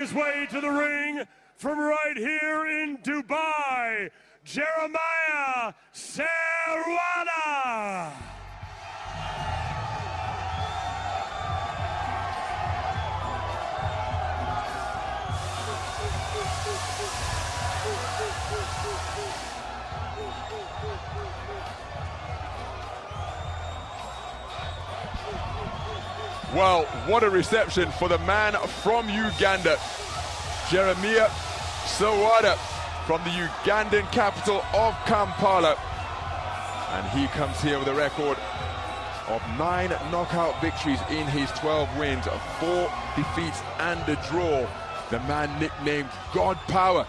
His way to the ring from right here in Dubai, Jeremiah Sserwadda. Well, what a reception for the man from Uganda, Jeremiah Sserwadda, from the Ugandan capital of Kampala. And he comes here with a record of 9 knockout victories in his 12 wins, 4 defeats and a draw. The man nicknamed God Power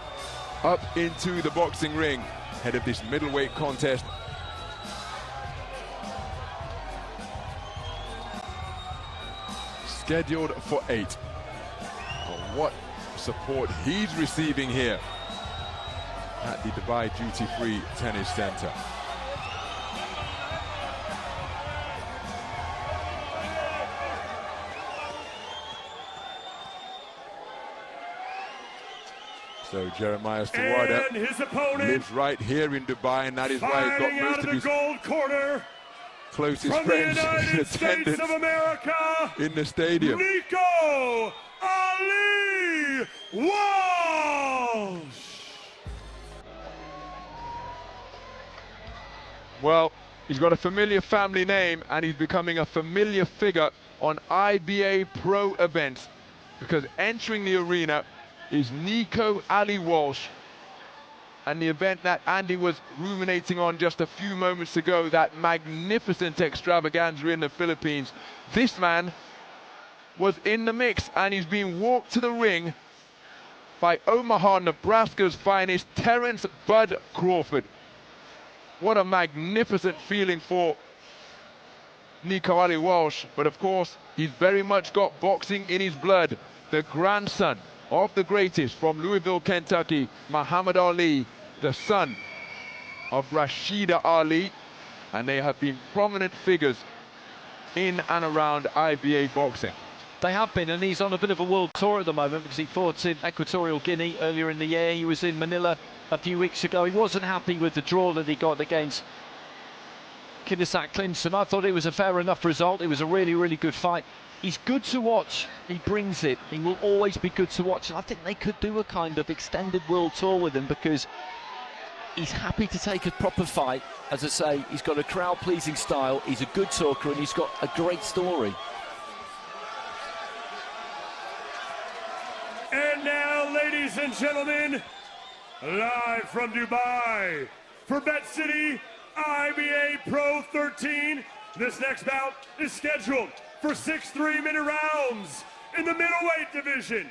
up into the boxing ring ahead of this middleweight contest. Scheduled for 8. But what support he's receiving here at the Dubai Duty Free Tennis Center. So Jeremiah Sserwadda lives right here in Dubai, and that is why he's got most of his gold corner, closest friends in attendance of America, in the stadium. Nico Ali Walsh. Well, he's got a familiar family name, and he's becoming a familiar figure on IBA.PRO events, because entering the arena is Nico Ali Walsh. And the event that Andy was ruminating on just a few moments ago, that magnificent extravaganza in the Philippines, this man was in the mix, and he's being walked to the ring by Omaha, Nebraska's finest, Terrence Bud Crawford. What a magnificent feeling for Nico Ali Walsh, but of course he's very much got boxing in his blood. The grandson of the greatest from Louisville, Kentucky, Muhammad Ali, the son of Rashida Ali, and they have been prominent figures in and around IBA boxing. They have been, and he's on a bit of a world tour at the moment because he fought in Equatorial Guinea earlier in the year. He was in Manila a few weeks ago. He wasn't happy with the draw that he got against Kinisak Clinton. I thought it was a fair enough result. It was a really, really good fight. He's good to watch. He brings it. He will always be good to watch. And I think they could do a kind of extended world tour with him, because he's happy to take a proper fight. As I say, he's got a crowd-pleasing style. He's a good talker, and he's got a great story. And now, ladies and gentlemen, live from Dubai for Bet City IBA.PRO 13, this next bout is scheduled for 6 3-minute rounds in the middleweight division.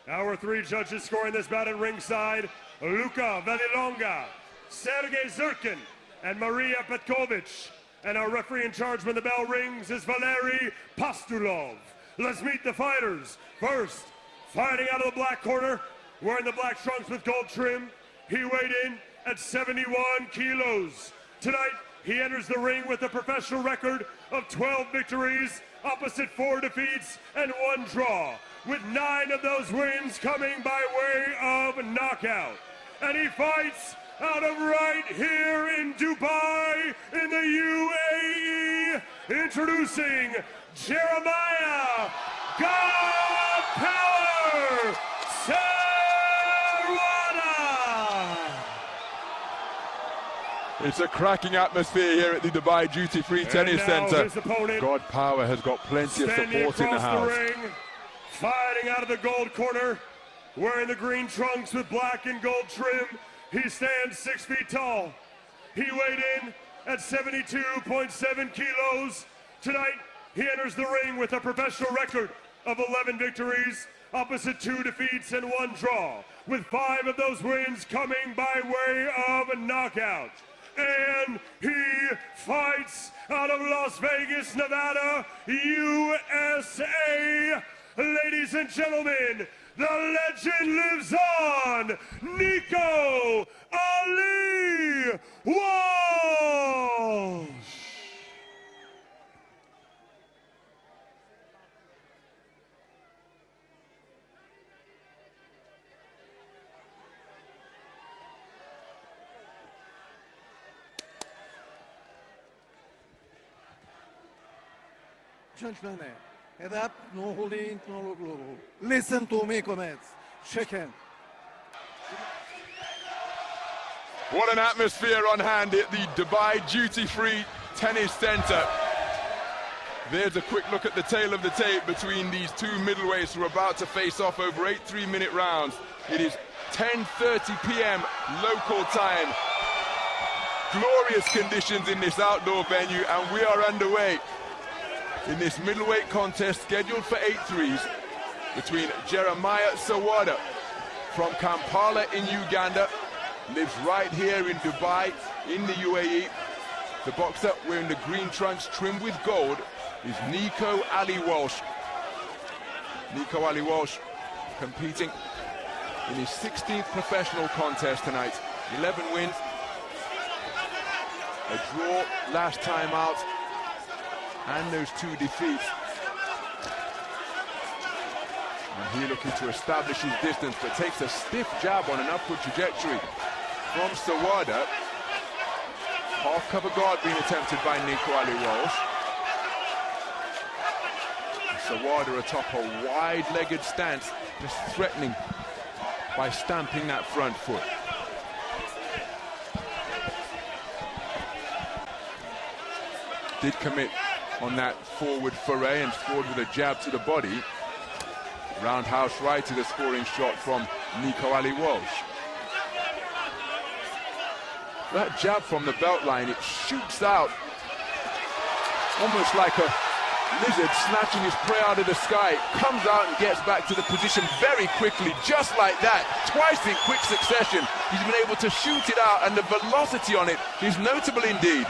Our 3 judges scoring this bout at ringside: Luca Vallelonga, Sergey Zurkin, and Maria Petkovic. And our referee in charge when the bell rings is Valery Pastulov. Let's meet the fighters. First, fighting out of the black corner, wearing the black trunks with gold trim, he weighed in at 71 kilos. Tonight, he enters the ring with a professional record of 12 victories, opposite 4 defeats and 1 draw, with 9 of those wins coming by way of knockout. And he fights out of right here in Dubai in the UAE, introducing Jeremiah God Power Sserwadda. It's a cracking atmosphere here at the Dubai Duty Free Tennis Center. God Power has got plenty of support in the house. Ring, fighting out of the gold corner, wearing the green trunks with black and gold trim. He stands 6 feet tall. He weighed in at 72.7 kilos. Tonight, he enters the ring with a professional record of 11 victories, opposite 2 defeats and 1 draw, with 5 of those wins coming by way of knockout. And he fights out of Las Vegas, Nevada, USA. Ladies and gentlemen, the legend lives on, Nico Ali Walsh. Gentlemen, head up, no holding, no low. Listen to me, comments. Shake hand. What an atmosphere on hand at the Dubai Duty-Free Tennis Centre. There's a quick look at the tail of the tape between these two middleweights who are about to face off over 8 3-minute rounds. It is 10:30 p.m. local time. Glorious conditions in this outdoor venue, and we are underway in this middleweight contest scheduled for 8 threes between Jeremiah Sserwadda from Kampala in Uganda, lives right here in Dubai in the UAE. The boxer wearing the green trunks trimmed with gold is Nico Walsh. Nico Walsh competing in his 16th professional contest tonight. 11 wins, a draw last time out, and those 2 defeats. And he looking to establish his distance, but takes a stiff jab on an upward trajectory from Sserwadda. Half cover guard being attempted by Nico Walsh. Sserwadda atop a wide-legged stance, just threatening by stamping that front foot. Did commit on that forward foray and scored with a jab to the body. Roundhouse right to the scoring shot from Nico Walsh. That jab from the belt line, it shoots out almost like a lizard snatching his prey out of the sky. Comes out and gets back to the position very quickly, just like that, twice in quick succession. He's been able to shoot it out, and the velocity on it is notable indeed.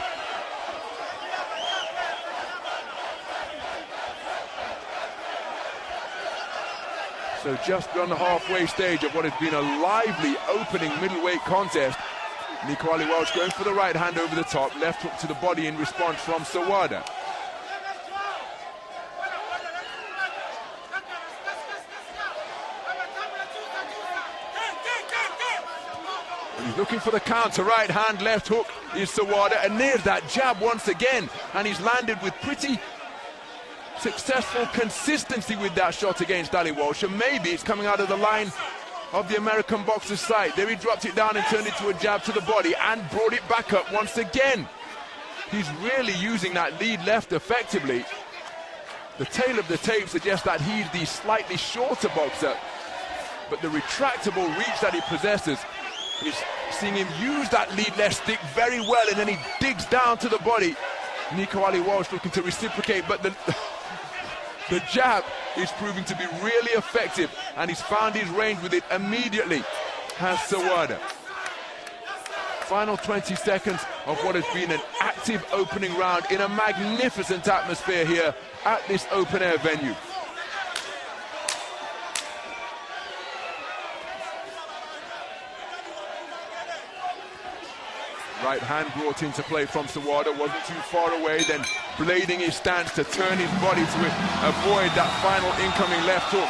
So just beyond the halfway stage of what has been a lively opening middleweight contest. Nico Walsh going for the right hand over the top, left hook to the body in response from Sserwadda. He's looking for the counter, right hand, left hook is Sserwadda, and there's that jab once again, and he's landed with pretty successful consistency with that shot against Walsh, and maybe it's coming out of the line of the American boxer's sight. There he dropped it down and turned it to a jab to the body and brought it back up once again. He's really using that lead left effectively. The tail of the tape suggests that he's the slightly shorter boxer, but the retractable reach that he possesses is seeing him use that lead left stick very well, and then he digs down to the body. Nico Walsh looking to reciprocate, but the jab is proving to be really effective, and he's found his range with it immediately, has Sserwadda. Final 20 seconds of what has been an active opening round in a magnificent atmosphere here at this open-air venue. Right hand brought into play from Sserwadda, wasn't too far away, then blading his stance to turn his body to avoid that final incoming left hook.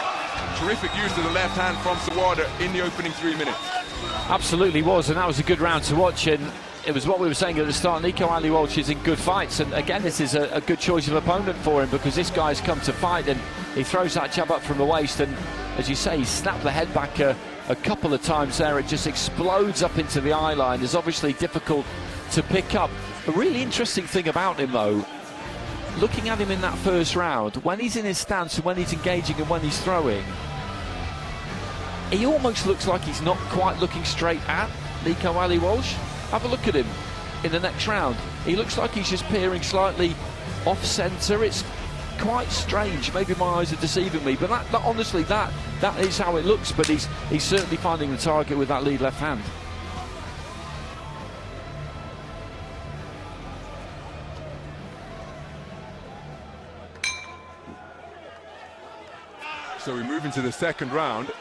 Terrific use of the left hand from Sserwadda in the opening 3 minutes. Absolutely was, and that was a good round to watch, and it was what we were saying at the start. Nico Walsh is in good fights, and again this is a good choice of opponent for him, because this guy's come to fight, and he throws that jab up from the waist, and as you say, he snapped the head back a couple of times there. It just explodes up into the eye line. It's obviously difficult to pick up. A really interesting thing about him though, looking at him in that first round, when he's in his stance and when he's engaging and when he's throwing, he almost looks like he's not quite looking straight at Nico Walsh. Have a look at him in the next round. He looks like he's just peering slightly off centre. It's quite strange. Maybe my eyes are deceiving me, but that honestly, that is how it looks. But he's certainly finding the target with that lead left hand. So we move into the second round.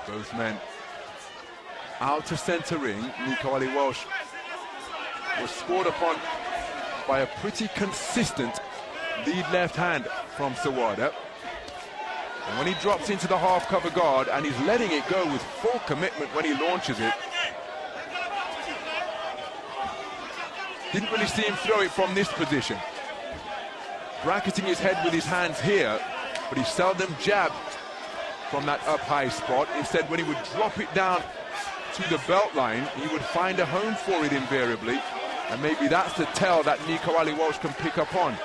Both men out to centre ring. Nico Walsh was scored upon by a pretty consistent lead left hand from Sserwadda. And when he drops into the half cover guard, and he's letting it go with full commitment when he launches it. Didn't really see him throw it from this position. bracketing his head with his hands here, but he seldom jabbed from that up high spot. Instead, when he would drop it down to the belt line, he would find a home for it invariably, and maybe that's the tell that Nico Ali Walsh can pick up on.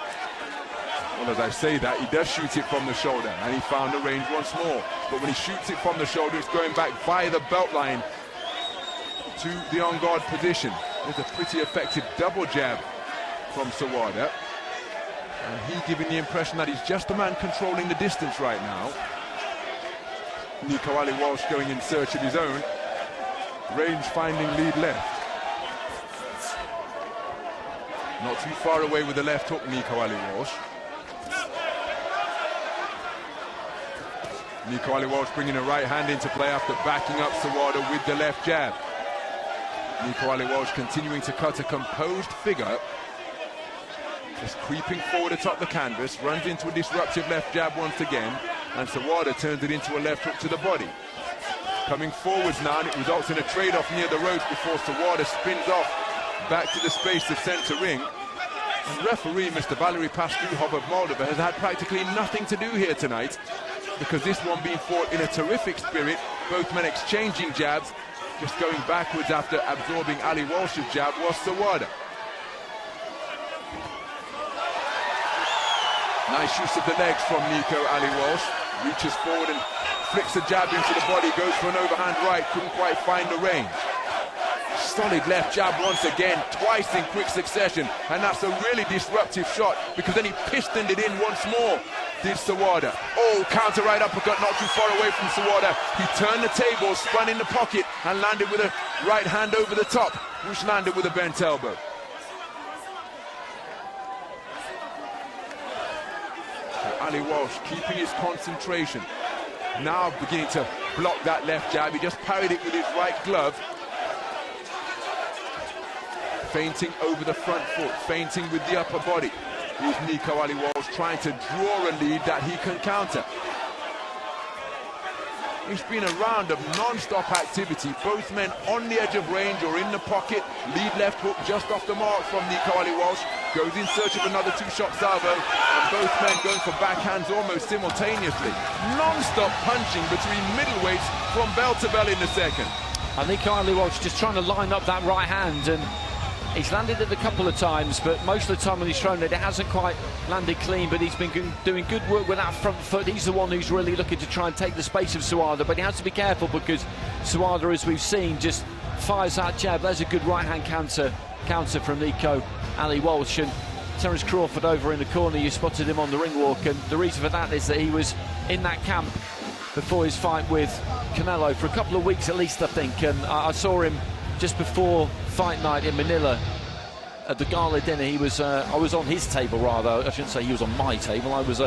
Well, as I say that, he does shoot it from the shoulder, and he found the range once more. But when he shoots it from the shoulder, it's going back via the belt line to the on-guard position. There's a pretty effective double jab from Sserwadda, and he giving the impression that he's just the man controlling the distance right now. Nico Ali Walsh going in search of his own range-finding lead left. Not too far away with the left hook, Nico Ali Walsh. Nico Ali Walsh bringing a right hand into play after backing up Sserwadda with the left jab. Nico Ali Walsh continuing to cut a composed figure, just creeping forward atop the canvas, runs into a disruptive left jab once again, and Sserwadda turns it into a left hook to the body. Coming forwards now, and it results in a trade-off near the ropes before Sserwadda spins off back to the space of centre ring. And referee Mr. Valery Pastuhov of Moldova has had practically nothing to do here tonight, because this one being fought in a terrific spirit, both men exchanging jabs. Just going backwards after absorbing Ali Walsh's jab was Sserwadda. Nice use of the legs from Nico Ali Walsh. Reaches forward and flicks a jab into the body, goes for an overhand right, couldn't quite find the range. Solid left jab once again, twice in quick succession, and that's a really disruptive shot, because then he pistoned it in once more, did Sserwadda. Oh, counter right uppercut, not too far away from Sserwadda. He turned the table, spun in the pocket, and landed with a right hand over the top, which landed with a bent elbow. So Ali Walsh keeping his concentration, now beginning to block that left jab. He just parried it with his right glove. Feinting over the front foot, feinting with the upper body. Here's Nico Ali Walsh trying to draw a lead that he can counter. It's been a round of non-stop activity, both men on the edge of range or in the pocket. Lead left hook just off the mark from Nico Ali Walsh. Goes in search of another two-shot salvo, and both men going for backhands almost simultaneously. Non-stop punching between middleweights from bell to bell in the second. And Nico Ali Walsh just trying to line up that right hand, and he's landed it a couple of times, but most of the time when he's thrown it, it hasn't quite landed clean, but he's been doing good work with that front foot. He's the one who's really looking to try and take the space of Sserwadda, but he has to be careful, because Sserwadda, as we've seen, just fires that jab. There's a good right-hand counter from Nico Ali Walsh. And Terence Crawford over in the corner, you spotted him on the ring walk, and the reason for that is that he was in that camp before his fight with Canelo for a couple of weeks at least, I think, and I saw him just before fight night in Manila at the gala dinner. He was I was on his table, rather. I shouldn't say he was on my table. I was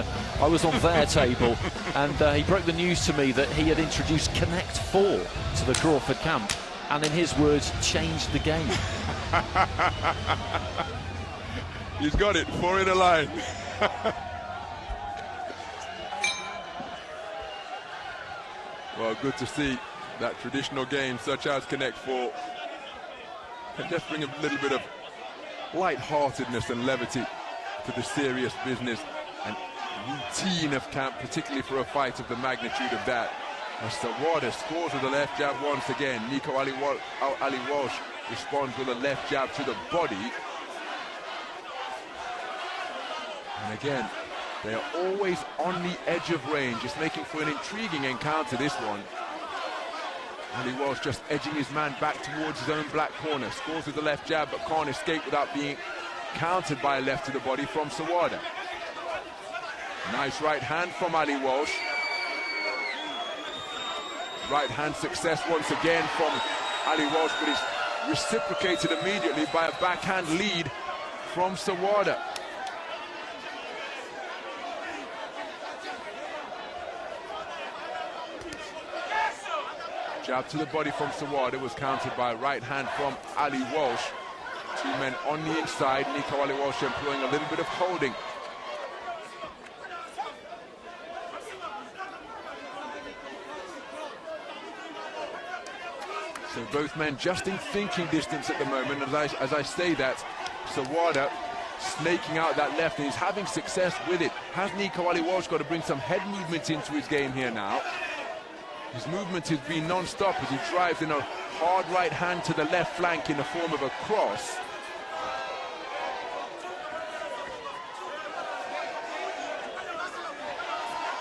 on their table, and he broke the news to me that he had introduced Connect 4 to the Crawford camp, and in his words, changed the game. He's got it, 4 in a line. Well, good to see that traditional game such as Connect 4 can just bring a little bit of light-heartedness and levity to the serious business and routine of camp, particularly for a fight of the magnitude of that. As Sserwadda scores with a left jab once again. Nico Ali Walsh responds with a left jab to the body. And again, they are always on the edge of range, just making for an intriguing encounter, this one. Ali Walsh just edging his man back towards his own black corner. Scores with the left jab, but can't escape without being countered by a left to the body from Sserwadda. Nice right hand from Ali Walsh. Right hand success once again from Ali Walsh, but it's reciprocated immediately by a backhand lead from Sserwadda. Jab to the body from Sserwadda was countered by a right hand from Ali Walsh. Two men on the inside, Nico Ali Walsh employing a little bit of holding. So both men just in thinking distance at the moment. As I say that, Sserwadda snaking out that left, and he's having success with it. Has Nico Ali Walsh got to bring some head movement into his game here now? His movement has been non-stop as he drives in a hard right hand to the left flank in the form of a cross.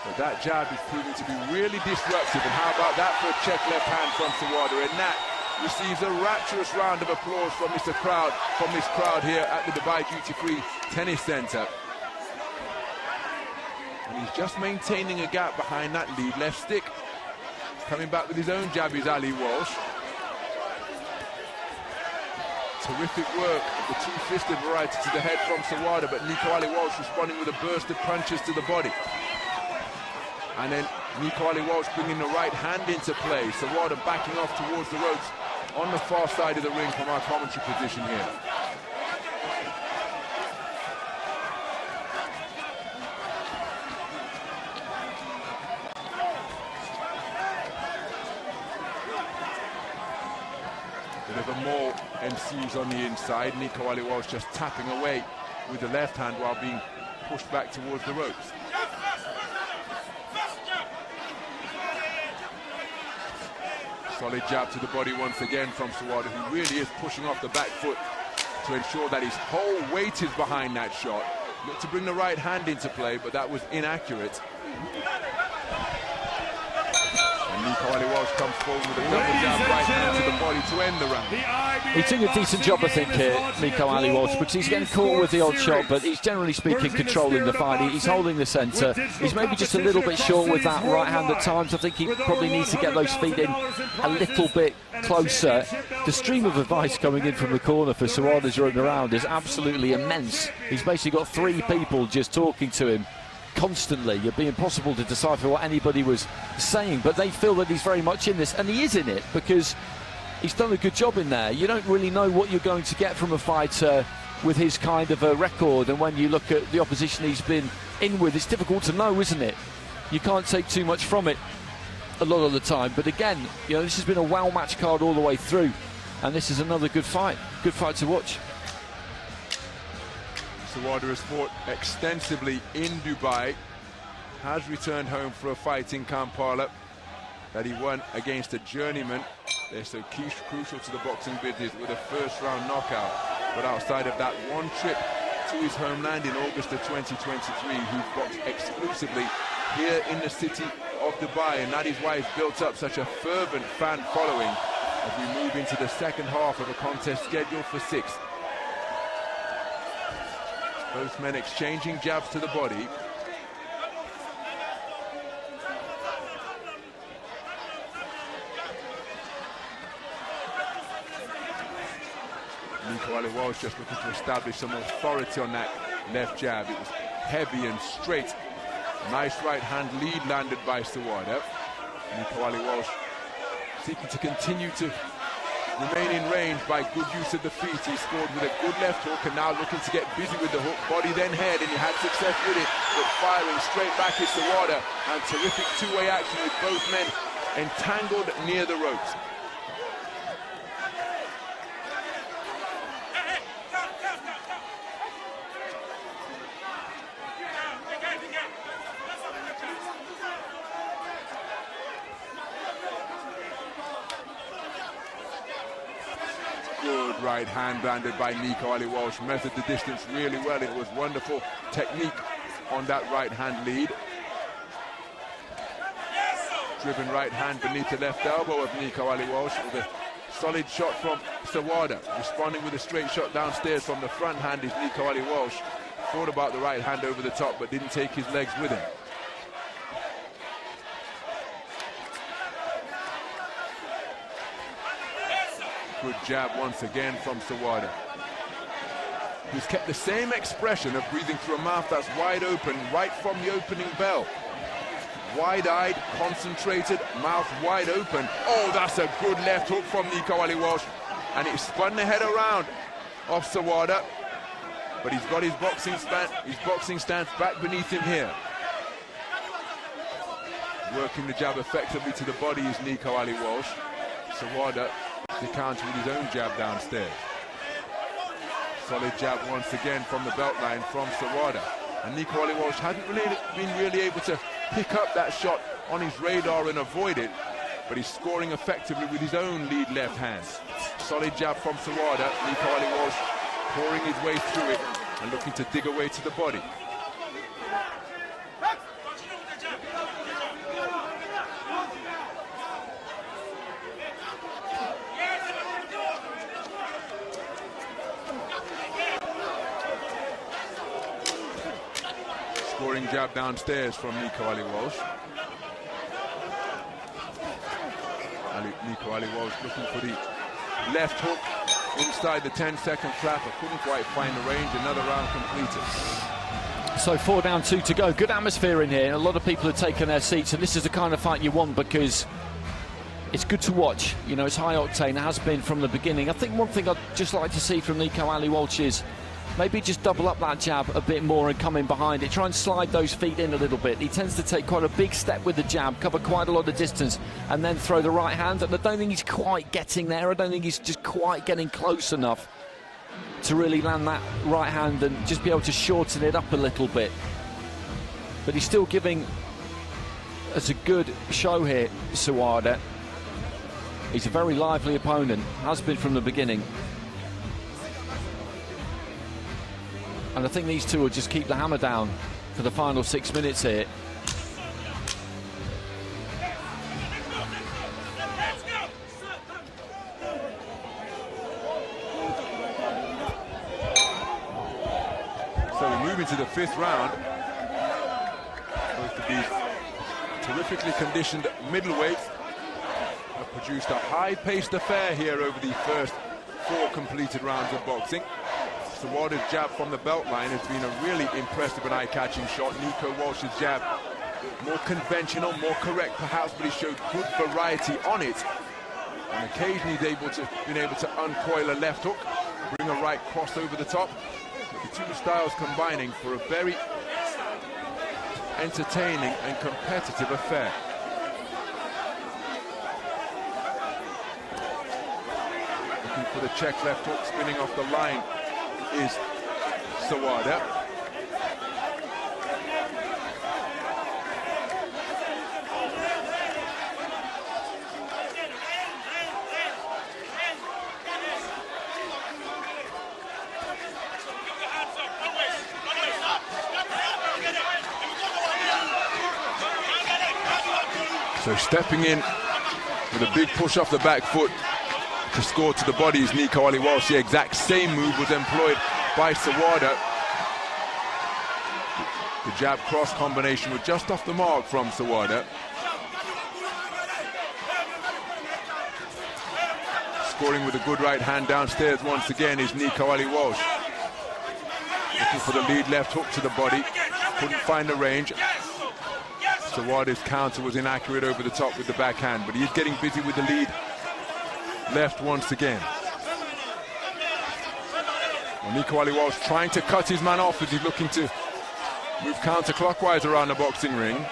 But that jab is proving to be really disruptive, and how about that for a check left hand from Sserwadda? And that receives a rapturous round of applause from this crowd here at the Dubai Duty Free Tennis Centre. And he's just maintaining a gap behind that lead left stick. Coming back with his own jab is Ali Walsh. Terrific work of the two-fisted variety to the head from Sserwadda, but Nico Ali Walsh responding with a burst of punches to the body. And then Nico Ali Walsh bringing the right hand into play. Sserwadda backing off towards the ropes on the far side of the ring from our commentary position here. Bit of a maul ensues on the inside. Nico Ali Walsh just tapping away with the left hand while being pushed back towards the ropes. Solid jab to the body once again from Sserwadda, who really is pushing off the back foot to ensure that his whole weight is behind that shot. Looked to bring the right hand into play, but that was inaccurate. And Nico Ali Walsh comes forward with a double jab right hand to the body to end the round. He's doing a decent job, I think, here, Nico Ali Walsh, because he's getting caught with the odd shot, but he's generally speaking controlling the fight. He's holding the centre. He's maybe just a little bit short with that right hand at times. I think he probably needs to get those feet in a little bit closer. The stream of advice coming in from the corner for Sserwadda during the round is absolutely immense. He's basically got 3 people just talking to him constantly. It'd be impossible to decipher what anybody was saying, but they feel that he's very much in this, and he is in it because he's done a good job in there. You don't really know what you're going to get from a fighter with his kind of a record, and when you look at the opposition he's been in with, it's difficult to know, isn't it? You can't take too much from it a lot of the time, but again, you know, this has been a well match card all the way through, and this is another good fight to watch. Sserwadda has fought extensively in Dubai, has returned home for a fight in Kampala that he won against a journeyman. They're so crucial to the boxing business with a first-round knockout. But outside of that one trip to his homeland in August of 2023, he boxed exclusively here in the city of Dubai, and that is why he's built up such a fervent fan following as we move into the second half of a contest scheduled for 6. Both men exchanging jabs to the body. Nico Ali Walsh just looking to establish some authority on that left jab. It was heavy and straight. Nice right hand lead landed by Sserwadda. Nico Ali Walsh seeking to continue to remain in range by good use of the feet. He scored with a good left hook and now looking to get busy with the hook, body then head, and he had success with it, but firing straight back is Sserwadda, and terrific two-way action with both men entangled near the ropes. Good right hand landed by Nico Ali Walsh, measured the distance really well. It was wonderful technique on that right hand lead. Driven right hand beneath the left elbow of Nico Ali Walsh with a solid shot from Sserwadda. Responding with a straight shot downstairs from the front hand is Nico Ali Walsh. Thought about the right hand over the top but didn't take his legs with him. Good jab once again from Sserwadda, who's kept the same expression of breathing through a mouth that's wide open right from the opening bell. Wide-eyed, concentrated, mouth wide open. Oh, that's a good left hook from Nico Ali Walsh, and it spun the head around of Sserwadda, but he's got his boxing stance back beneath him here. Working the jab effectively to the body is Nico Ali Walsh. Sserwadda to counter with his own jab downstairs. Solid jab once again from the belt line from Sserwadda. And Nico Walsh hasn't been really able to pick up that shot on his radar and avoid it, but he's scoring effectively with his own lead left hand. Solid jab from Sserwadda. Nico Walsh pouring his way through it and looking to dig away to the body. Scoring jab downstairs from Nico Walsh. Nico Walsh looking for the left hook inside the 10-second clapper. Couldn't quite find the range. Another round completed. So 4 down, 2 to go. Good atmosphere in here. A lot of people have taken their seats, and this is the kind of fight you want because it's good to watch. You know, it's high octane. It has been from the beginning. I think one thing I'd just like to see from Nico Walsh is maybe just double up that jab a bit more and come in behind it. Try and slide those feet in a little bit. He tends to take quite a big step with the jab, cover quite a lot of distance, and then throw the right hand. And I don't think he's quite getting there. I don't think he's just quite getting close enough to really land that right hand and just be able to shorten it up a little bit. But he's still giving us a good show here, Sserwadda. He's a very lively opponent, has been from the beginning. And I think these two will just keep the hammer down for the final 6 minutes here. So we move into the 5th round. Supposed to be terrifically conditioned middleweights. Have produced a high-paced affair here over the first 4 completed rounds of boxing. Sserwadda's jab from the belt line has been a really impressive and eye-catching shot. Nico Walsh's jab, more conventional, more correct perhaps, but he showed good variety on it. And occasionally he's been able to uncoil a left hook, bring a right cross over the top. The two styles combining for a very entertaining and competitive affair. Looking for the check left hook, spinning off the line is Sserwadda. So stepping in with a big push off the back foot to score to the body is Nico Walsh. The exact same move was employed by Sserwadda. The jab cross combination was just off the mark from Sserwadda. Scoring with a good right hand downstairs once again is Nico Walsh. Looking for the lead left hook to the body. Couldn't find the range. Sserwadda's counter was inaccurate over the top with the backhand, but he's getting busy with the lead left once again. Well, Nico Walsh trying to cut his man off as he's looking to move counterclockwise around the boxing ring.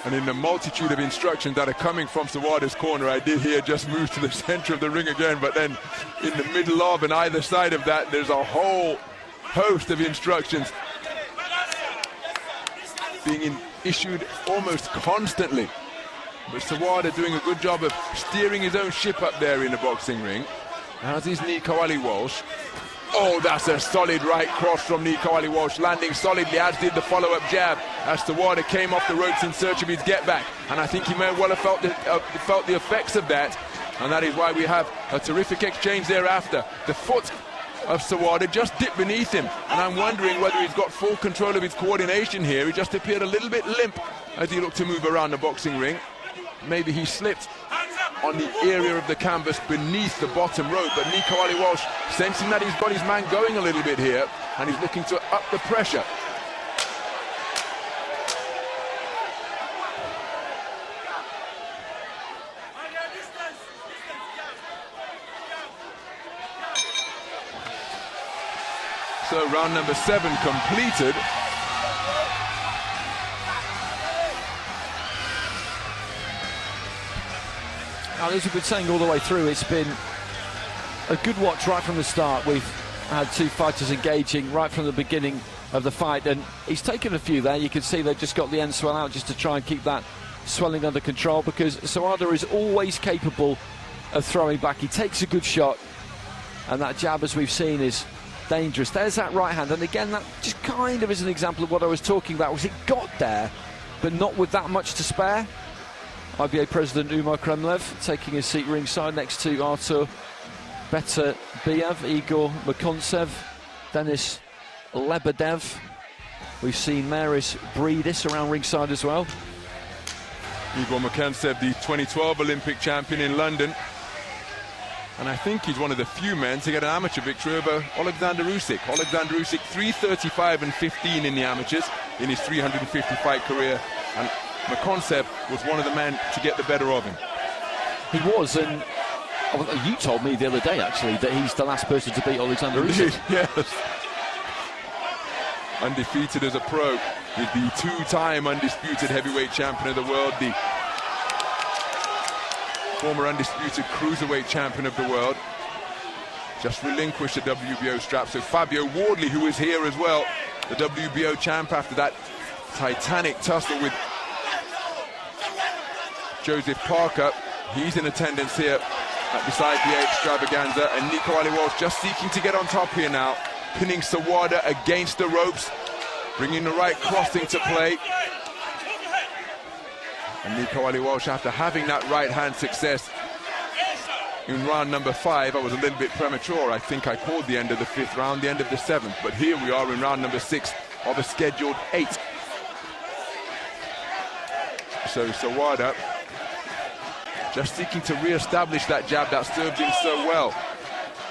And in the multitude of instructions that are coming from Sserwadda's corner, I did hear just move to the center of the ring again, but then in the middle of and either side of that, there's a whole host of instructions being issued almost constantly. But Sserwadda doing a good job of steering his own ship up there in the boxing ring, as is Nico Walsh. Oh, that's a solid right cross from Nico Walsh, landing solidly, as did the follow-up jab, as Sserwadda came off the ropes in search of his get-back. And I think he may well have felt the effects of that, and that is why we have a terrific exchange thereafter. The foot of Sserwadda just dipped beneath him, and I'm wondering whether he's got full control of his coordination here. He just appeared a little bit limp as he looked to move around the boxing ring. Maybe he slipped on the area of the canvas beneath the bottom rope, but Nico Walsh sensing that he's got his man going a little bit here, and he's looking to up the pressure. So round number 7 completed. as we've been saying all the way through, it's been a good watch right from the start. We've had two fighters engaging right from the beginning of the fight, and he's taken a few there. You can see they've just got the end swell out just to try and keep that swelling under control, because Sserwadda is always capable of throwing back. He takes a good shot, and that jab, as we've seen, is dangerous. There's that right hand, and again, that just kind of is an example of what I was talking about, was it got there, but not with that much to spare. IBA President Umar Kremlev taking his seat ringside next to Artur Beterbiev, Igor Makontsev, Denis Lebedev. We've seen Maris Breedis around ringside as well. Igor Makontsev, the 2012 Olympic champion in London. And I think he's one of the few men to get an amateur victory over Alexander Usyk. Alexander Usyk 3:35-15 in the amateurs in his 350 fight career. And Makontsev was one of the men to get the better of him. He was, and you told me the other day actually that he's the last person to beat Alexander Usyk. Yes. Undefeated as a pro, with the two-time undisputed heavyweight champion of the world, the former undisputed cruiserweight champion of the world, just relinquished the WBO strap. So Fabio Wardley, who is here as well, the WBO champ after that titanic tussle with Joseph Parker, he's in attendance here at this IBA extravaganza, and Nico Ali Walsh just seeking to get on top here now, pinning Sserwadda against the ropes, bringing the right crossing to play. And Nico Ali Walsh, after having that right hand success in round number 5, I was a little bit premature. I think I called the end of the 5th round, the end of the 7th, but here we are in round number 6 of a scheduled 8. So Sserwadda just seeking to re-establish that jab that served him so well.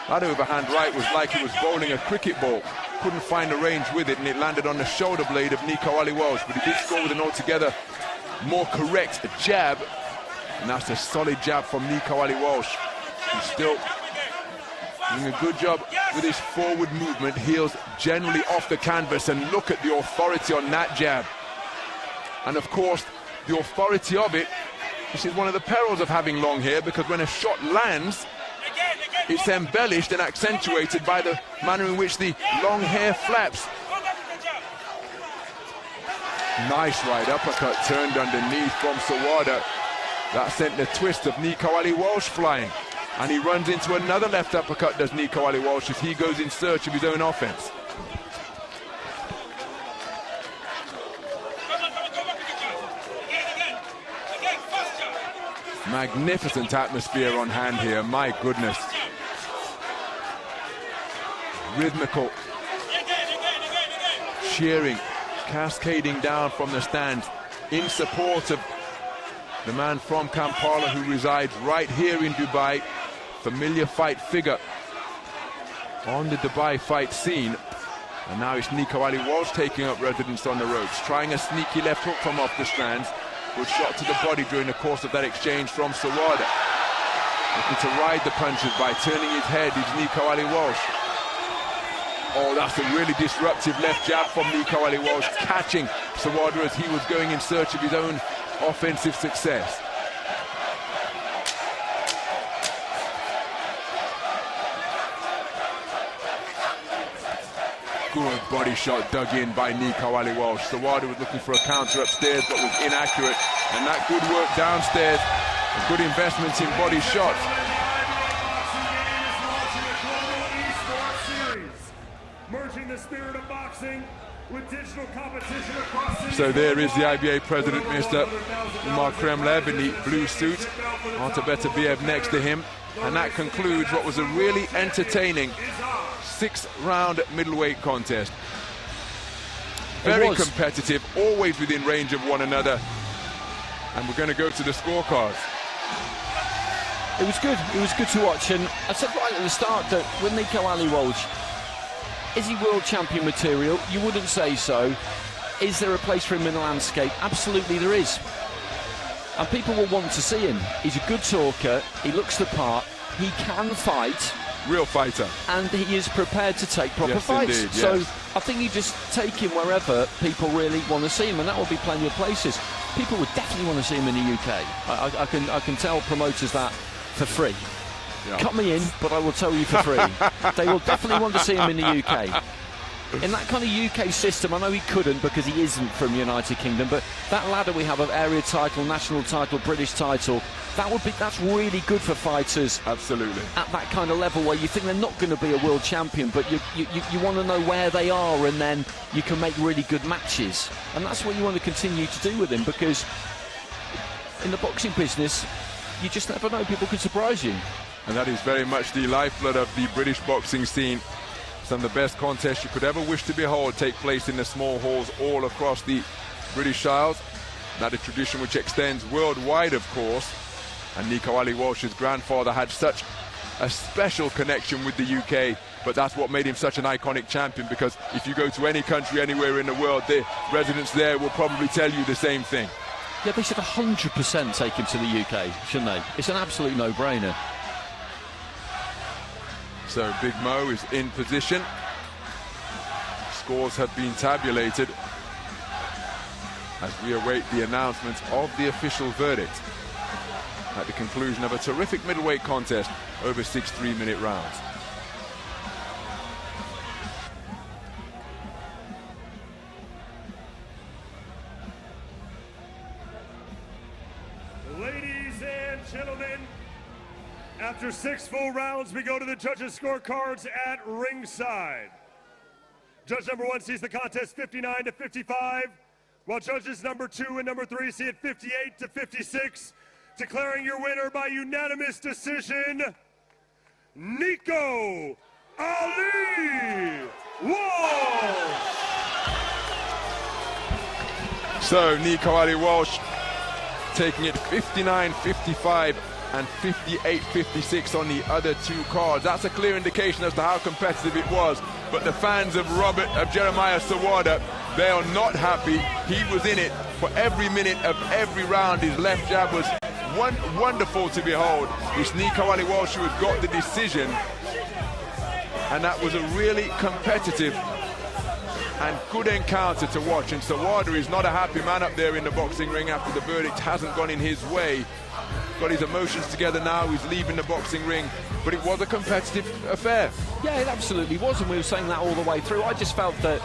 That overhand right was like he was bowling a cricket ball. Couldn't find the range with it, and it landed on the shoulder blade of Nico Ali Walsh, but he did score with an altogether more correct jab, and that's a solid jab from Nico Ali Walsh. He's still doing a good job with his forward movement, heels generally off the canvas, and look at the authority on that jab. And of course, the authority of it, this is one of the perils of having long hair, because when a shot lands, it's embellished and accentuated by the manner in which the long hair flaps. Nice right uppercut turned underneath from Sserwadda. That sent the twist of Nico Ali Walsh flying. And he runs into another left uppercut, does Nico Ali Walsh, as he goes in search of his own offense. Magnificent atmosphere on hand here, my goodness. Rhythmical cheering cascading down from the stands in support of the man from Kampala who resides right here in Dubai, familiar fight figure on the Dubai fight scene. And now it's Nico Ali Walsh taking up residence on the ropes, trying a sneaky left hook from off the strands. Good shot to the body during the course of that exchange from Sserwadda. Looking to ride the punches by turning his head is Nico Ali Walsh. Oh, that's a really disruptive left jab from Nico Ali Walsh, catching Sserwadda as he was going in search of his own offensive success. Good body shot dug in by Nico Ali Walsh. Sserwadda was looking for a counter upstairs, but was inaccurate. And that good work downstairs, a good investment in body shots. Merging the spirit of boxing with digital competition across. So there is the IBA president, Mr. Umar Kremlev, in the blue suit. Artur Beterbiev next to him. And that concludes what was a really entertaining 6-round middleweight contest. Very competitive, always within range of one another. And we're going to go to the scorecards. It was good. It was good to watch. And I said right at the start that with Nico Ali Walsh, is he world champion material? You wouldn't say so. Is there a place for him in the landscape? Absolutely there is. And people will want to see him. He's a good talker. He looks the part. He can fight. Real fighter. And he is prepared to take proper fights. Indeed, yes. So I think you just take him wherever people really want to see him, and that will be plenty of places. People would definitely want to see him in the UK. I can tell promoters that for free. Yeah. Cut me in, but I will tell you for free. They will definitely want to see him in the UK. In that kind of UK system, I know he couldn't because he isn't from the United Kingdom, but that ladder we have of area title, national title, British title, that's really good for fighters. Absolutely. At that kind of level where you think they're not going to be a world champion, but you want to know where they are, and then you can make really good matches. And that's what you want to continue to do with him, because in the boxing business, you just never know, people can surprise you. And that is very much the lifeblood of the British boxing scene. Some of the best contests you could ever wish to behold take place in the small halls all across the British Isles. That is a tradition which extends worldwide, of course. And Nico Ali Walsh's grandfather had such a special connection with the UK, but that's what made him such an iconic champion, because if you go to any country anywhere in the world, the residents there will probably tell you the same thing. Yeah, they should 100% take him to the UK, shouldn't they? It's an absolute no-brainer. So Big Mo is in position. Scores have been tabulated as we await the announcement of the official verdict at the conclusion of a terrific middleweight contest over 6 3-minute rounds. Ladies and gentlemen, after 6 full rounds, we go to the judges' scorecards at ringside. Judge number 1 sees the contest 59-55, while judges number 2 and number 3 see it 58-56, declaring your winner by unanimous decision, Nico Ali Walsh. So Nico Ali Walsh taking it 59-55 and 58-56 on the other 2 cards. That's a clear indication as to how competitive it was. But the fans of Jeremiah Sserwadda, they are not happy. He was in it for every minute of every round. His left jab was wonderful to behold. It's Nico Ali Walsh who had got the decision, and that was a really competitive and good encounter to watch. And Sserwadda is not a happy man up there in the boxing ring after the verdict hasn't gone in his way. Got his emotions together now, he's leaving the boxing ring, but it was a competitive affair. Yeah, it absolutely was, and we were saying that all the way through. I just felt that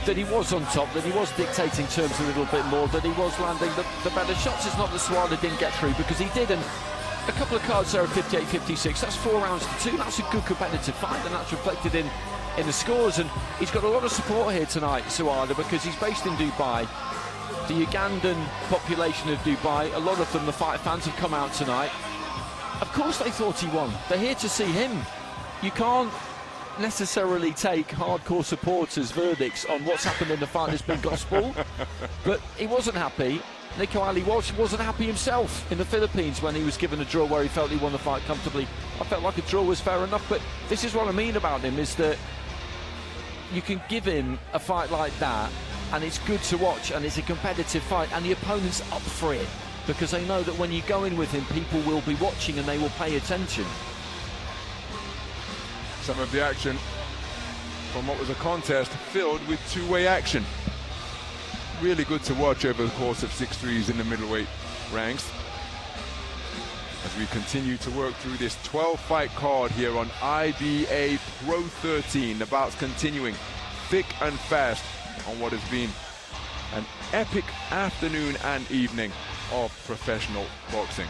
he was on top, that he was dictating terms a little bit more, that he was landing the better shots. It's not that Sserwadda didn't get through, because he did, and a couple of cards there at 58-56, that's 4 rounds to 2, that's a good competitive fight, and that's reflected in the scores. And he's got a lot of support here tonight, Sserwadda, because he's based in Dubai. The Ugandan population of Dubai, a lot of them, the fight fans, have come out tonight. Of course they thought he won. They're here to see him. You can't necessarily take hardcore supporters' verdicts on what's happened in the fight as being gospel. But he wasn't happy. Nico Ali Walsh wasn't happy himself in the Philippines when he was given a draw where he felt he won the fight comfortably. I felt like a draw was fair enough, but this is what I mean about him, is that you can give him a fight like that, and it's good to watch, and it's a competitive fight, and the opponent's up for it, because they know that when you go in with him, people will be watching and they will pay attention. Some of the action from what was a contest filled with 2-way action. Really good to watch over the course of 6 3s in the middleweight ranks. As we continue to work through this 12-fight card here on IBA.PRO 13, the bouts continuing thick and fast on what has been an epic afternoon and evening of professional boxing.